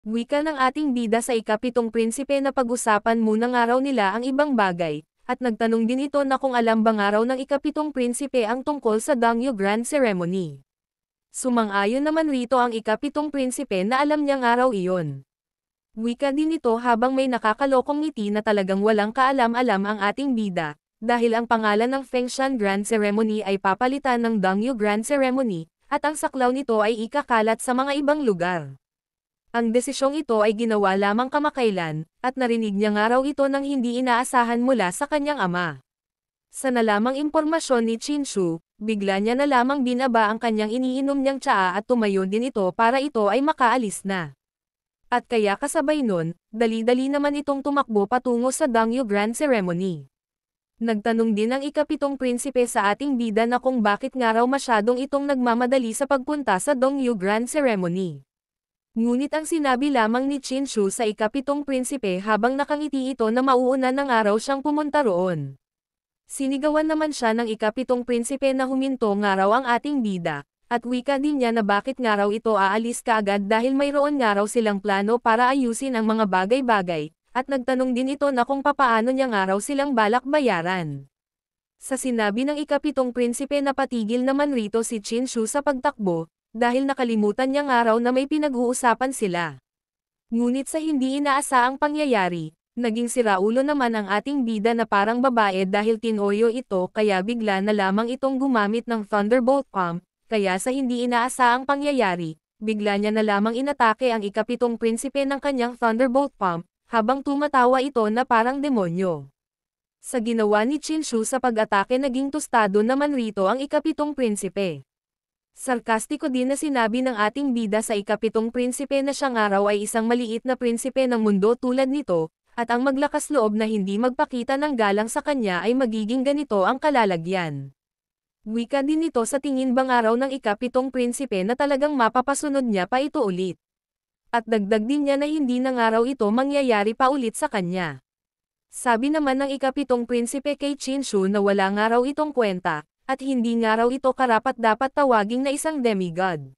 Wika ng ating bida sa ikapitong prinsipe na pag-usapan muna nga raw nila ang ibang bagay, at nagtanong din ito na kung alam ba nga raw ng ikapitong prinsipe ang tungkol sa Dangyo Grand Ceremony. Sumang-ayon naman rito ang ikapitong prinsipe na alam niya nga raw iyon. Wika din ito habang may nakakalokong ngiti na talagang walang kaalam-alam ang ating bida, dahil ang pangalan ng Fengshan Grand Ceremony ay papalitan ng Dangyo Grand Ceremony, at ang saklaw nito ay ikakalat sa mga ibang lugar. Ang desisyong ito ay ginawa lamang kamakailan, at narinig niya nga raw ito nang hindi inaasahan mula sa kanyang ama. Sa nalamang impormasyon ni Chinshu, bigla niya na lamang binaba ang kanyang iniinom niyang tsaa at tumayo din ito para ito ay makaalis na. At kaya kasabay nun, dali-dali naman itong tumakbo patungo sa Dangyo Grand Ceremony. Nagtanong din ang ikapitong prinsipe sa ating bida na kung bakit nga raw masyadong itong nagmamadali sa pagpunta sa Dongyu Grand Ceremony. Ngunit ang sinabi lamang ni Chinshu sa ikapitong prinsipe habang nakangiti ito na mauuna ng araw siyang pumunta roon. Sinigawan naman siya ng ikapitong prinsipe na huminto nga raw ang ating bida, at wika din niya na bakit nga raw ito aalis kaagad dahil mayroon nga raw silang plano para ayusin ang mga bagay-bagay, at nagtanong din ito na kung papaano niya nga raw silang balak bayaran. Sa sinabi ng ikapitong prinsipe na patigil naman rito si Chinshu sa pagtakbo, dahil nakalimutan niya nga raw na may pinag-uusapan sila. Ngunit sa hindi inaasaang pangyayari, naging siraulo naman ang ating bida na parang babae dahil tinoyo ito kaya bigla na lamang itong gumamit ng Thunderbolt Palm, kaya sa hindi inaasaang pangyayari, bigla niya na lamang inatake ang ikapitong prinsipe ng kanyang Thunderbolt Palm, habang tumatawa ito na parang demonyo. Sa ginawa ni Chinshu sa pag-atake naging tostado naman rito ang ikapitong prinsipe. Sarkastiko din na sinabi ng ating bida sa ikapitong prinsipe na siya nga raw ay isang maliit na prinsipe ng mundo tulad nito, at ang maglakas loob na hindi magpakita ng galang sa kanya ay magiging ganito ang kalalagyan. Wika din ito sa tingin bang araw ng ikapitong prinsipe na talagang mapapasunod niya pa ito ulit. At dagdag din niya na hindi na nga raw ito mangyayari pa ulit sa kanya. Sabi naman ng ikapitong prinsipe kay Chinshu na wala nga raw itong kwenta, at hindi nga raw ito karapat-dapat tawaging na isang demigod.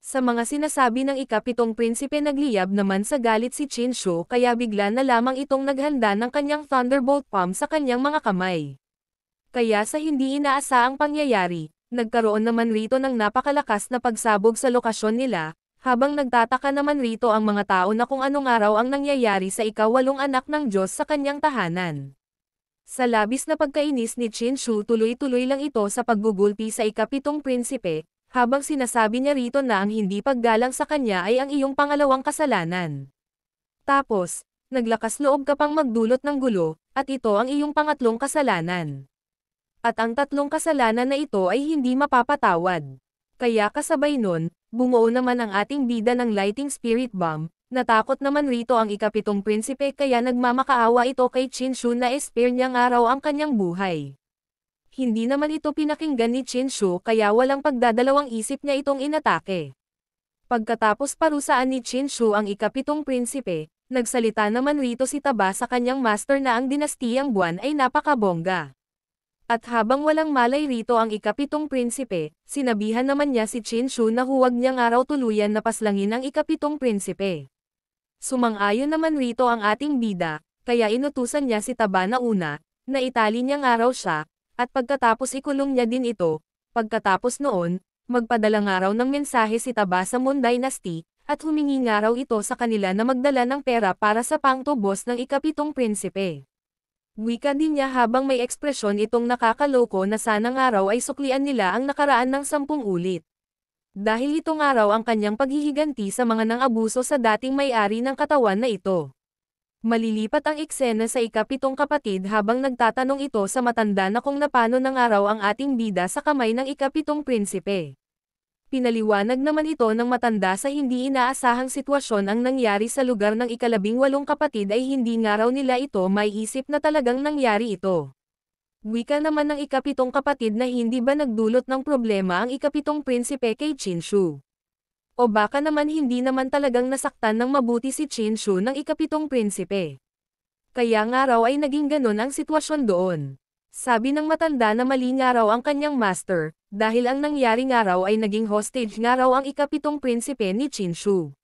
Sa mga sinasabi ng ikapitong prinsipe nagliyab naman sa galit si Chinshu kaya bigla na lamang itong naghanda ng kanyang Thunderbolt Palm sa kanyang mga kamay. Kaya sa hindi inaasaang pangyayari, nagkaroon naman rito ng napakalakas na pagsabog sa lokasyon nila, habang nagtataka naman rito ang mga tao na kung anong araw ang nangyayari sa ikawalong anak ng Diyos sa kanyang tahanan. Sa labis na pagkainis ni Chinshu tuloy-tuloy lang ito sa paggugulpi sa ikapitong prinsipe, habang sinasabi niya rito na ang hindi paggalang sa kanya ay ang iyong pangalawang kasalanan. Tapos, naglakas loob ka pang magdulot ng gulo, at ito ang iyong pangatlong kasalanan. At ang tatlong kasalanan na ito ay hindi mapapatawad. Kaya kasabay nun, bumuo naman ang ating bida ng Lighting Spirit Bomb. Natakot naman rito ang ikapitong prinsipe kaya nagmamakaawa ito kay Chinshu na espare niya nga raw ang kanyang buhay. Hindi naman ito pinakinggan ni Chinshu kaya walang pagdadalawang isip niya itong inatake. Pagkatapos parusaan ni Chinshu ang ikapitong prinsipe, nagsalita naman rito si Taba sa kanyang master na ang dinastiyang buwan ay napakabongga. At habang walang malay rito ang ikapitong prinsipe, sinabihan naman niya si Chinshu na huwag niya nga raw tuluyan na paslangin ang ikapitong prinsipe. Sumang-ayon naman rito ang ating bida, kaya inutusan niya si Taba na una, na itali niya nga raw siya, at pagkatapos ikulong niya din ito. Pagkatapos noon, magpadala nga raw ng mensahe si Taba sa Moon Dynasty, at humingi nga raw ito sa kanila na magdala ng pera para sa pangtubos ng ikapitong prinsipe. Wika din niya habang may ekspresyon itong nakakaloko na sana nga raw ay suklian nila ang nakaraan ng 10 ulit. Dahil ito nga raw ang kanyang paghihiganti sa mga nang-abuso sa dating may-ari ng katawan na ito. Malilipat ang eksena sa ikapitong kapatid habang nagtatanong ito sa matanda na kung napano na nga raw ang ating bida sa kamay ng ikapitong prinsipe. Pinaliwanag naman ito ng matanda sa hindi inaasahang sitwasyon ang nangyari sa lugar ng ika-18 kapatid ay hindi nga raw nila ito maiisip na talagang nangyari ito. Wika naman ng ikapitong kapatid na hindi ba nagdulot ng problema ang ikapitong prinsipe kay Chinshu. O baka naman hindi naman talagang nasaktan ng mabuti si Chinshu ng ikapitong prinsipe. Kaya nga raw ay naging ganon ang sitwasyon doon. Sabi ng matanda na mali nga raw ang kanyang master, dahil ang nangyari nga raw ay naging hostage nga raw ang ikapitong prinsipe ni Chinshu.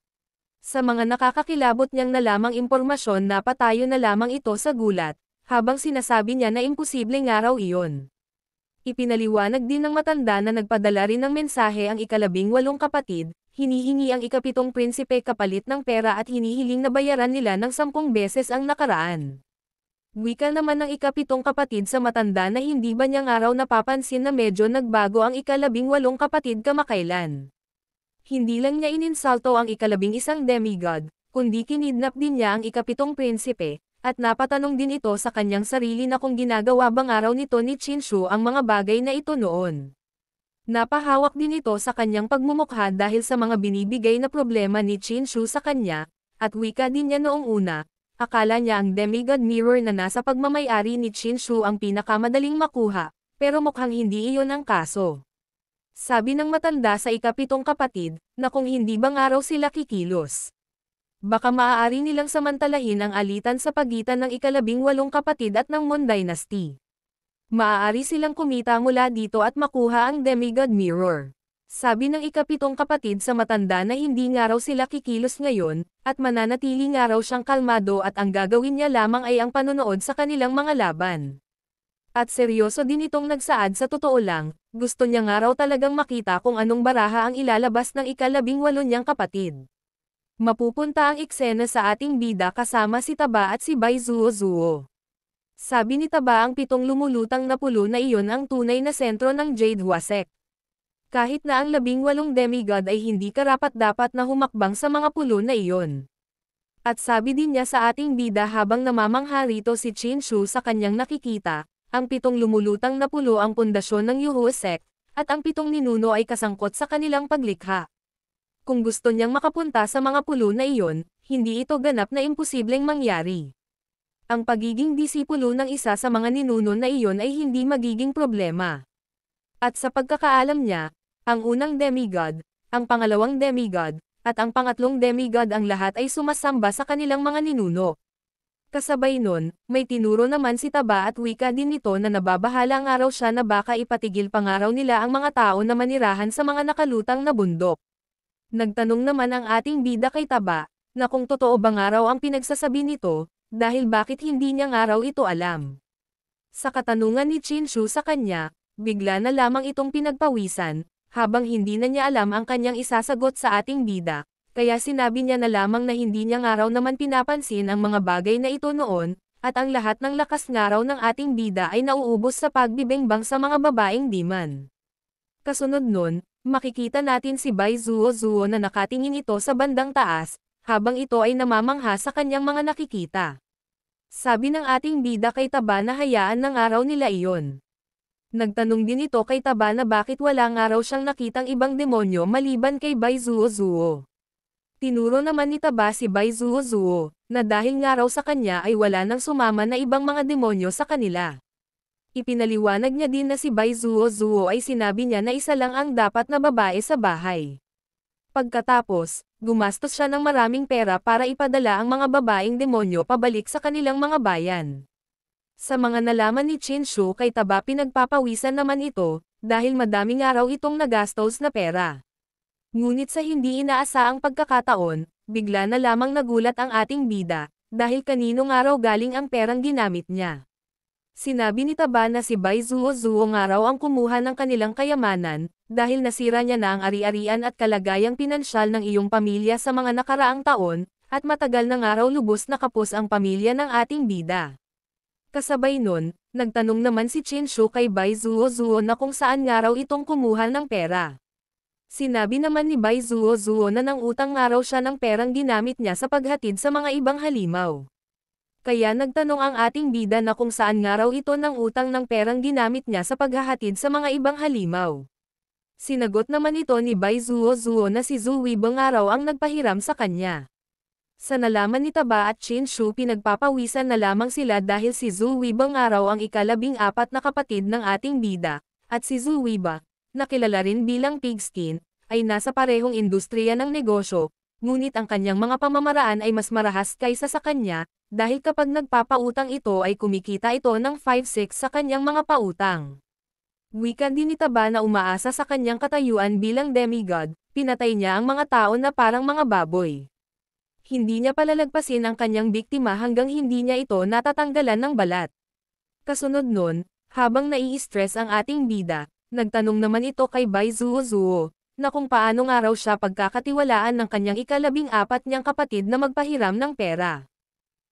Sa mga nakakakilabot niyang nalamang impormasyon napatayo na lamang ito sa gulat, habang sinasabi niya na imposibleng araw iyon. Ipinaliwanag din ng matanda na nagpadala rin ng mensahe ang ika-18 kapatid, hinihingi ang ika-7 prinsipe kapalit ng pera at hinihiling na bayaran nila ng 10 beses ang nakaraan. Wika naman ng ika-7 kapatid sa matanda na hindi ba niyang araw napapansin na medyo nagbago ang ika-18 kapatid kamakailan. Hindi lang niya ininsulto ang ika-11 demigod, kundi kinidnap din niya ang ika-7 prinsipe, at napatanong din ito sa kanyang sarili na kung ginagawa bang araw nito ni Chinshu ang mga bagay na ito noon. Napahawak din ito sa kanyang pagmumukha dahil sa mga binibigay na problema ni Chinshu sa kanya, at wika din niya noong una, akala niya ang demigod mirror na nasa pagmamayari ni Chinshu ang pinakamadaling makuha, pero mukhang hindi iyon ang kaso. Sabi ng matanda sa ika-7 kapatid, na kung hindi bang araw sila kikilos. Baka maaari nilang samantalahin ang alitan sa pagitan ng ika-18 kapatid at ng Mon Dynasty. Maaari silang kumita mula dito at makuha ang demigod mirror. Sabi ng ika-7 kapatid sa matanda na hindi nga raw sila kikilos ngayon, at mananatili nga raw siyang kalmado at ang gagawin niya lamang ay ang panonood sa kanilang mga laban. At seryoso din itong nagsaad sa totoo lang, gusto niya nga raw talagang makita kung anong baraha ang ilalabas ng ika-18 niyang kapatid. Mapupunta ang eksena sa ating bida kasama si Taba at si Bai Zuo. Sabi ni Taba ang 7 lumulutang na pulo na iyon ang tunay na sentro ng Jade Huasek. Kahit na ang 18 demigod ay hindi karapat-dapat na humakbang sa mga pulo na iyon. At sabi din niya sa ating bida habang namamangha rito si Chinshu sa kanyang nakikita, ang 7 lumulutang na pulo ang pundasyon ng Yuhuasek, at ang 7 ninuno ay kasangkot sa kanilang paglikha. Kung gusto niyang makapunta sa mga pulo na iyon, hindi ito ganap na imposibleng mangyari. Ang pagiging disipulo ng isa sa mga ninuno na iyon ay hindi magiging problema. At sa pagkakaalam niya, ang unang demigod, ang pangalawang demigod, at ang pangatlong demigod ang lahat ay sumasamba sa kanilang mga ninuno. Kasabay nun, may tinuro naman si Taba at wika din nito na nababahala ang araw siya na baka ipatigil pangaraw nila ang mga tao na manirahan sa mga nakalutang na bundok. Nagtanong naman ang ating bida kay Taba, na kung totoo bang araw ang pinagsasabi nito, dahil bakit hindi niya araw ito alam. Sa katanungan ni Chinshu sa kanya, bigla na lamang itong pinagpawisan, habang hindi na niya alam ang kanyang isasagot sa ating bida. Kaya sinabi niya na lamang na hindi niya nga raw naman pinapansin ang mga bagay na ito noon, at ang lahat ng lakas nga raw ng ating bida ay nauubos sa pagbibengbang sa mga babaeng diman. Kasunod nun, makikita natin si Bai Zuo na nakatingin ito sa bandang taas, habang ito ay namamangha sa kanyang mga nakikita. Sabi ng ating bida kay Taba na hayaan ng araw nila iyon. Nagtanong din ito kay Taba na bakit wala nga raw siyang nakitang ibang demonyo maliban kay Bai Zuo. Tinuro naman ni Taba si Bai Zuo, na dahil nga raw sa kanya ay wala nang sumama na ibang mga demonyo sa kanila. Ipinaliwanag niya din na si Bai Zuo ay sinabi niya na isa lang ang dapat na babae sa bahay. Pagkatapos, gumastos siya ng maraming pera para ipadala ang mga babaeng demonyo pabalik sa kanilang mga bayan. Sa mga nalaman ni Chinshu kay Taba pinagpapawisan naman ito, dahil madaming araw itong nagastos na pera. Ngunit sa hindi inaasaang pagkakataon, bigla na lamang nagulat ang ating bida, dahil kaninong araw galing ang perang ginamit niya. Sinabi ni Taba na si Bai Zuo nga raw ang kumuha ng kanilang kayamanan, dahil nasira niya na ang ari-arian at kalagayang pinansyal ng iyong pamilya sa mga nakaraang taon, at matagal na nga raw lubos na kapos ang pamilya ng ating bida. Kasabay nun, nagtanong naman si Chinshu kay Bai Zuo na kung saan nga raw itong kumuha ng pera. Sinabi naman ni Bai Zuo na nang utang nga raw siya ng perang ginamit niya sa paghatid sa mga ibang halimaw. Kaya nagtanong ang ating bida na kung saan nga raw ito ng utang ng perang ginamit niya sa paghahatid sa mga ibang halimaw. Sinagot naman ito ni Bai Zuo na si Zhu Weibong nga raw ang nagpahiram sa kanya. Sa nalaman ni Taba at Chinshu pinagpapawisan na lamang sila dahil si Zhu Weibong nga raw ang ika-14 na kapatid ng ating bida, at si Zhu Weiba, na kilala rin bilang Pigskin, ay nasa parehong industriya ng negosyo, ngunit ang kanyang mga pamamaraan ay mas marahas kaysa sa kanya, dahil kapag nagpapautang ito ay kumikita ito ng 5-6 sa kanyang mga pautang. Wika din ni Taba na umaasa sa kanyang katayuan bilang demigod, pinatay niya ang mga tao na parang mga baboy. hindi niya palalagpasin ang kanyang biktima hanggang hindi niya ito natatanggalan ng balat. Kasunod nun, habang nai-stress ang ating bida, nagtanong naman ito kay Bai Zuo, na kung paano nga raw siya pagkakatiwalaan ng kanyang ika-14 niyang kapatid na magpahiram ng pera.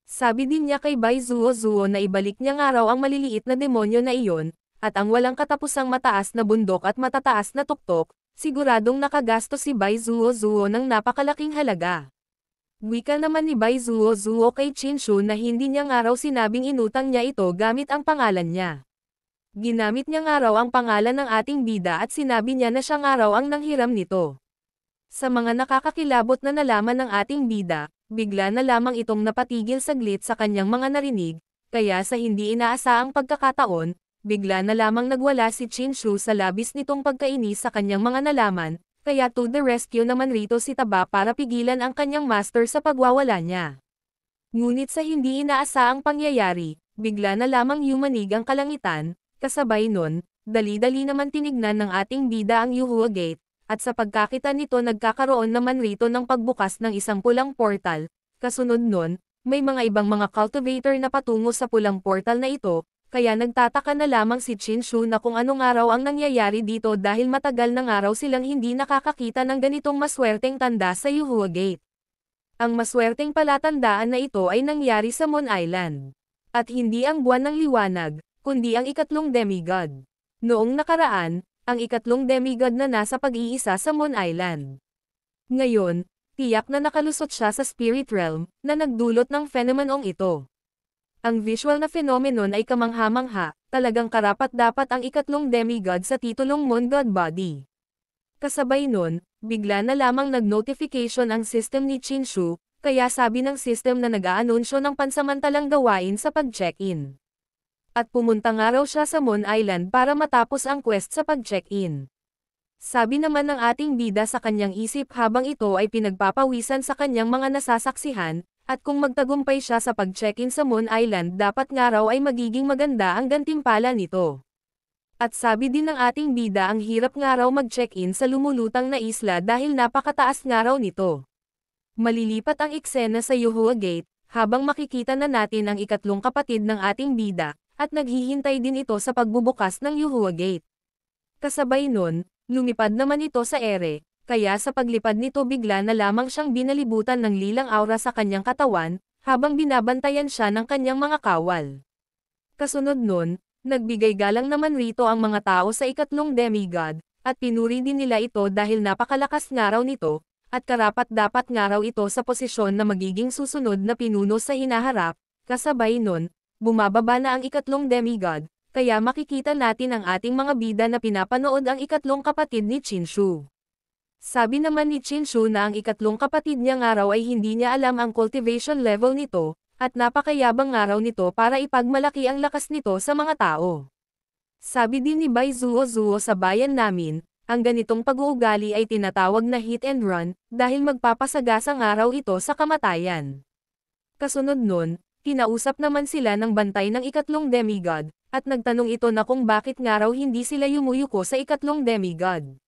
Sabi din niya kay Bai Zuo na ibalik niya nga raw ang maliliit na demonyo na iyon, at ang walang katapusang mataas na bundok at matataas na tuktok, siguradong nakagasto si Bai Zuo ng napakalaking halaga. Wika naman ni Bai Zuo kay Chinshu na hindi niya nga raw sinabing inutang niya ito gamit ang pangalan niya. Ginamit niya nga raw ang pangalan ng ating bida at sinabi niya na siya nga raw ang nanghiram nito. Sa mga nakakakilabot na nalaman ng ating bida, bigla na lamang itong napatigil saglit sa kanyang mga narinig, kaya sa hindi inaasaang pagkakataon, bigla na lamang nagwala si Chinshu sa labis nitong pagkainis sa kanyang mga nalaman, kaya to the rescue naman rito si Taba para pigilan ang kanyang master sa pagwawala niya. Ngunit sa hindi inaasaang pangyayari, bigla na lamang yumanig ang kalangitan, kasabay nun, dali-dali naman tinignan ng ating bida ang Yuhua Gate, at sa pagkakita nito nagkakaroon naman rito ng pagbukas ng isang pulang portal, kasunod nun, may mga ibang mga cultivator na patungo sa pulang portal na ito, kaya nagtataka na lamang si Chinshu na kung anong araw ang nangyayari dito dahil matagal ng araw silang hindi nakakakita ng ganitong maswerteng tanda sa Yuhua Gate. Ang maswerteng palatandaan na ito ay nangyari sa Moon Island. At hindi ang buwan ng liwanag, kundi ang ikatlong demigod. Noong nakaraan, ang ikatlong demigod na nasa pag-iisa sa Moon Island. Ngayon, tiyak na nakalusot siya sa spirit realm, na nagdulot ng phenomenong ito. Ang visual na phenomenon ay kamangha-mangha, talagang karapat-dapat ang ikatlong demigod sa titulong Moon God Body. Kasabay nun, bigla na lamang nag-notification ang system ni Chinshu, kaya sabi ng system na nag-aanunsyo ng pansamantalang gawain sa pag-check-in. At pumunta nga raw siya sa Moon Island para matapos ang quest sa pag-check-in. Sabi naman ng ating bida sa kanyang isip habang ito ay pinagpapawisan sa kanyang mga nasasaksihan, at kung magtagumpay siya sa pag-check-in sa Moon Island dapat nga raw ay magiging maganda ang gantimpala nito. At sabi din ng ating bida ang hirap nga raw mag-check-in sa lumulutang na isla dahil napakataas nga raw nito. Malilipat ang eksena sa Yuhua Gate, habang makikita na natin ang ikatlong kapatid ng ating bida, at naghihintay din ito sa pagbubukas ng Yuhua Gate. Kasabay nun, lumipad naman ito sa ere, kaya sa paglipad nito bigla na lamang siyang binalibutan ng lilang aura sa kanyang katawan, habang binabantayan siya ng kanyang mga kawal. Kasunod nun, nagbigay galang naman rito ang mga tao sa ikatlong demigod, at pinuri din nila ito dahil napakalakas nga raw nito, at karapat-dapat nga raw ito sa posisyon na magiging susunod na pinuno sa hinaharap, kasabay nun, bumababa na ang ikatlong demigod, kaya makikita natin ang ating mga bida na pinapanood ang ikatlong kapatid ni Chinshu. Sabi naman ni Chinshu na ang ikatlong kapatid niya nga raw ay hindi niya alam ang cultivation level nito, at napakayabang nga raw nito para ipagmalaki ang lakas nito sa mga tao. Sabi din ni Bai Zuo sa bayan namin, ang ganitong pag-uugali ay tinatawag na hit and run, dahil magpapasagasa nga raw ito sa kamatayan. Kasunod nun, kinausap naman sila ng bantay ng ikatlong demigod, at nagtanong ito na kung bakit nga raw hindi sila yumuyuko sa ikatlong demigod.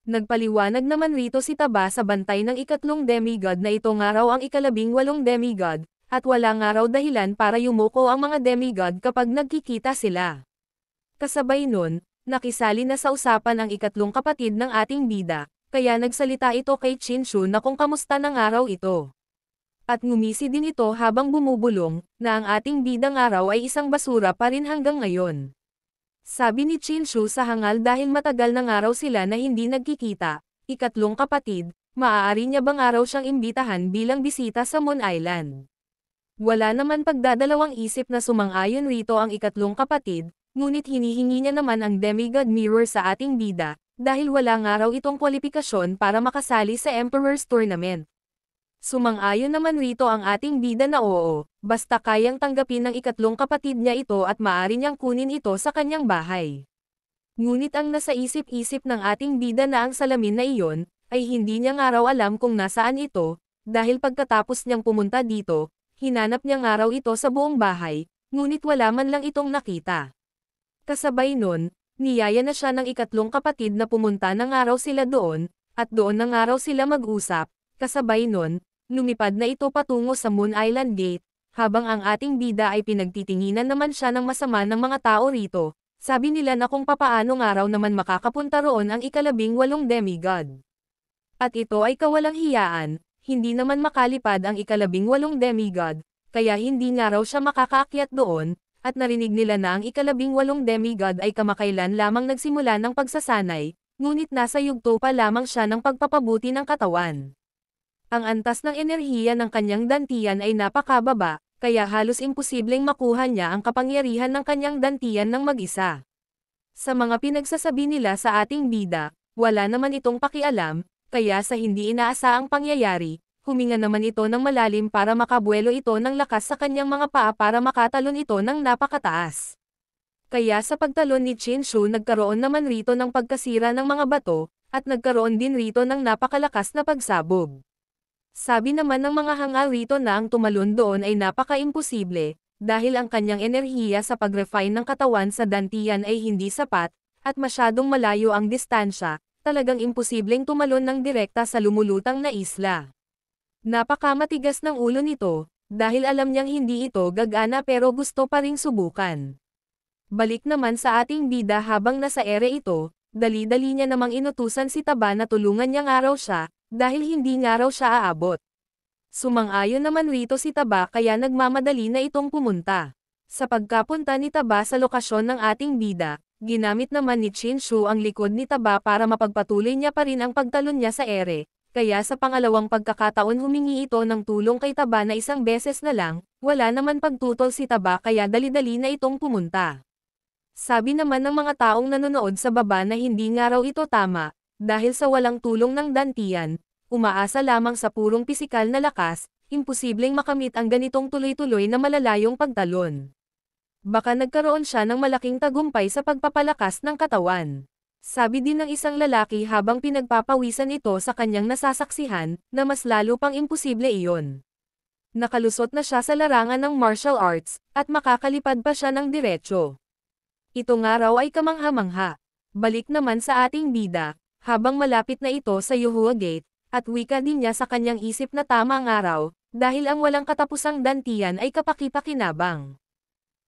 Nagpaliwanag naman rito si Taba sa bantay ng ikatlong demigod na ito nga raw ang ika-18 demigod, at wala nga raw dahilan para yumuko ang mga demigod kapag nagkikita sila. Kasabay nun, nakisali na sa usapan ang ikatlong kapatid ng ating bida, kaya nagsalita ito kay Chinshu na kung kamusta na nga raw ito. At ngumisi din ito habang bumubulong, na ang ating bida nga raw ay isang basura pa rin hanggang ngayon. Sabi ni Chinshu sa hangal dahil matagal na nga raw sila na hindi nagkikita, ikatlong kapatid, maaari niya bang araw siyang imbitahan bilang bisita sa Moon Island. Wala naman pagdadalawang isip na sumang-ayon rito ang ikatlong kapatid, ngunit hinihingi niya naman ang demigod mirror sa ating bida, dahil wala nga raw itong kwalifikasyon para makasali sa Emperor's Tournament. Sumang-ayon naman rito ang ating bida na oo, basta kayang tanggapin ng ikatlong kapatid niya ito at maaari niyang kunin ito sa kanyang bahay. Ngunit ang nasa isip-isip ng ating bida na ang salamin na iyon, ay hindi niya nga raw alam kung nasaan ito, dahil pagkatapos niyang pumunta dito, hinanap niya nga raw ito sa buong bahay, ngunit wala man lang itong nakita. Kasabay nun, niyaya na siya ng ikatlong kapatid na pumunta na nga raw sila doon, at doon na nga raw sila mag-usap, kasabay nun, lumipad na ito patungo sa Moon Island Gate, habang ang ating bida ay pinagtitinginan naman siya ng masama ng mga tao rito. Sabi nila na kung papaanong araw naman makakapunta roon ang ika-18 demigod. At ito ay kawalang hiyaan, hindi naman makalipad ang ika-18 demigod, kaya hindi nga raw siya makakaakyat doon, at narinig nila na ang ika-18 demigod ay kamakailan lamang nagsimula ng pagsasanay, ngunit nasa yugto pa lamang siya ng pagpapabuti ng katawan. Ang antas ng enerhiya ng kanyang dantian ay napakababa, kaya halos imposibleng makuha niya ang kapangyarihan ng kanyang dantian ng mag-isa. Sa mga pinagsasabi nila sa ating bida, wala naman itong pakialam, kaya sa hindi inaasaang pangyayari, huminga naman ito ng malalim para makabuelo ito ng lakas sa kanyang mga paa para makatalon ito ng napakataas. Kaya sa pagtalon ni Chinshu nagkaroon naman rito ng pagkasira ng mga bato, at nagkaroon din rito ng napakalakas na pagsabog. Sabi naman ng mga hangal rito na ang tumalon doon ay napaka-imposible, dahil ang kanyang enerhiya sa pag-refine ng katawan sa dantian ay hindi sapat, at masyadong malayo ang distansya, talagang imposibleng tumalon ng direkta sa lumulutang na isla. Napakamatigas ng ulo nito, dahil alam niyang hindi ito gagana pero gusto pa ring subukan. Balik naman sa ating bida habang nasa ere ito, dali-dali niya namang inutusan si Taba na tulungan niyang araw siya, dahil hindi nga raw siya aabot. Sumang-ayon naman rito si Taba kaya nagmamadali na itong pumunta. Sa pagkapunta ni Taba sa lokasyon ng ating bida, ginamit naman ni Chinshu ang likod ni Taba para mapagpatuloy niya pa rin ang pagtalon niya sa ere, kaya sa pangalawang pagkakataon humingi ito ng tulong kay Taba na isang beses na lang, wala naman pagtutol si Taba kaya dali-dali na itong pumunta. Sabi naman ng mga taong nanonood sa baba na hindi nga raw ito tama, dahil sa walang tulong ng dantian, umaasa lamang sa purong pisikal na lakas, imposibleng makamit ang ganitong tuloy-tuloy na malalayong pagtalon. Baka nagkaroon siya ng malaking tagumpay sa pagpapalakas ng katawan. Sabi din ng isang lalaki habang pinagpapawisan ito sa kanyang nasasaksihan, na mas lalo pang imposible iyon. Nakalusot na siya sa larangan ng martial arts, at makakalipad pa siya ng diretsyo. Ito nga raw ay kamangha-mangha. Balik naman sa ating bida, habang malapit na ito sa Yuhua Gate, at wika din niya sa kanyang isip na tama ang araw, dahil ang walang katapusang dantian ay kapaki-pakinabang.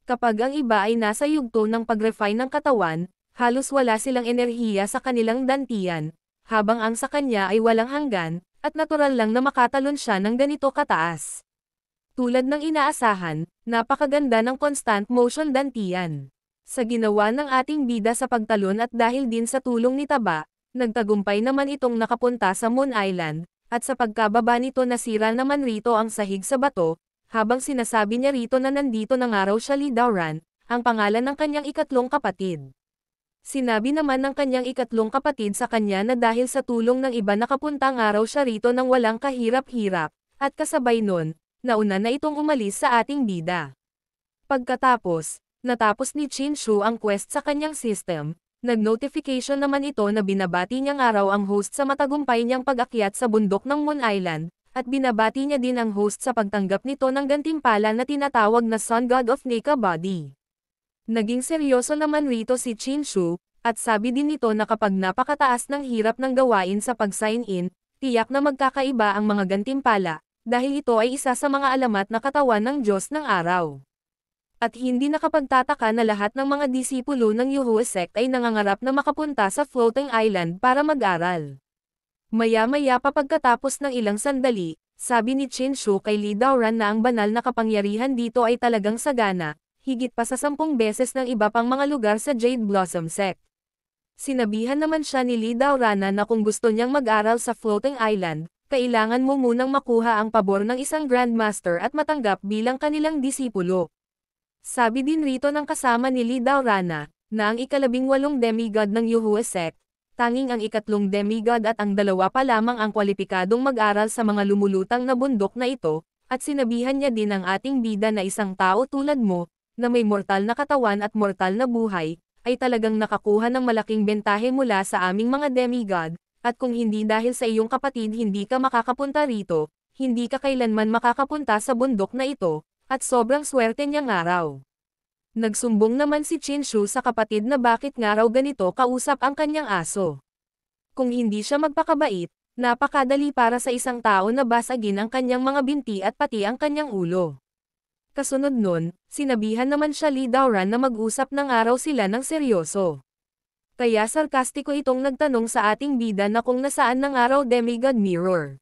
Kapag ang iba ay nasa yugto ng pag-refine ng katawan, halos wala silang enerhiya sa kanilang dantian, habang ang sa kanya ay walang hanggan, at natural lang na makatalon siya ng ganito kataas. Tulad ng inaasahan, napakaganda ng constant motion dantian. Sa ginawa ng ating bida sa pagtalon at dahil din sa tulong ni Taba, nagtagumpay naman itong nakapunta sa Moon Island, at sa pagkababa nito nasira naman rito ang sahig sa bato, habang sinasabi niya rito na nandito ng araw siya Li Daoran, ang pangalan ng kanyang ikatlong kapatid. Sinabi naman ng kanyang ikatlong kapatid sa kanya na dahil sa tulong ng iba nakapunta ng araw siya rito ng walang kahirap-hirap, at kasabay nun, nauna na itong umalis sa ating bida. Pagkatapos, natapos ni Chinshu ang quest sa kanyang system, nag-notification naman ito na binabati niyang araw ang host sa matagumpay niyang pag-akyat sa bundok ng Moon Island, at binabati niya din ang host sa pagtanggap nito ng gantimpala na tinatawag na Sun God of Nika Body. Naging seryoso naman rito si Chinshu, at sabi din nito na kapag napakataas ng hirap ng gawain sa pag-sign in, tiyak na magkakaiba ang mga gantimpala, dahil ito ay isa sa mga alamat na katawan ng Diyos ng araw. At hindi nakapagtataka na lahat ng mga disipulo ng Yuhua sect ay nangangarap na makapunta sa floating island para mag-aral. Maya-maya pa pagkatapos ng ilang sandali, sabi ni Chinshu kay Li Daoran na ang banal na kapangyarihan dito ay talagang sagana, higit pa sa 10 beses ng iba pang mga lugar sa Jade Blossom sect. Sinabihan naman siya ni Li Daoran na kung gusto niyang mag-aral sa floating island, kailangan mo munang makuha ang pabor ng isang Grandmaster at matanggap bilang kanilang disipulo. Sabi din rito ng kasama ni Li Daoran na ang ika-18 demigod ng Yuhua sect, tanging ang ikatlong demigod at ang dalawa pa lamang ang kwalipikadong mag-aral sa mga lumulutang na bundok na ito, at sinabihan niya din ang ating bida na isang tao tulad mo, na may mortal na katawan at mortal na buhay, ay talagang nakakuha ng malaking bentahe mula sa aming mga demigod, at kung hindi dahil sa iyong kapatid hindi ka makakapunta rito, hindi ka kailanman makakapunta sa bundok na ito, at sobrang swerte niyang araw. Nagsumbong naman si Chinshu sa kapatid na bakit nga raw ganito kausap ang kanyang aso. Kung hindi siya magpakabait, Napakadali para sa isang tao na basagin ang kanyang mga binti at pati ang kanyang ulo. Kasunod nun, sinabihan naman siya Lee Daoran na mag-usap ng araw sila ng seryoso. Kaya sarkastiko itong nagtanong sa ating bida na kung nasaan ng araw Demigod Mirror.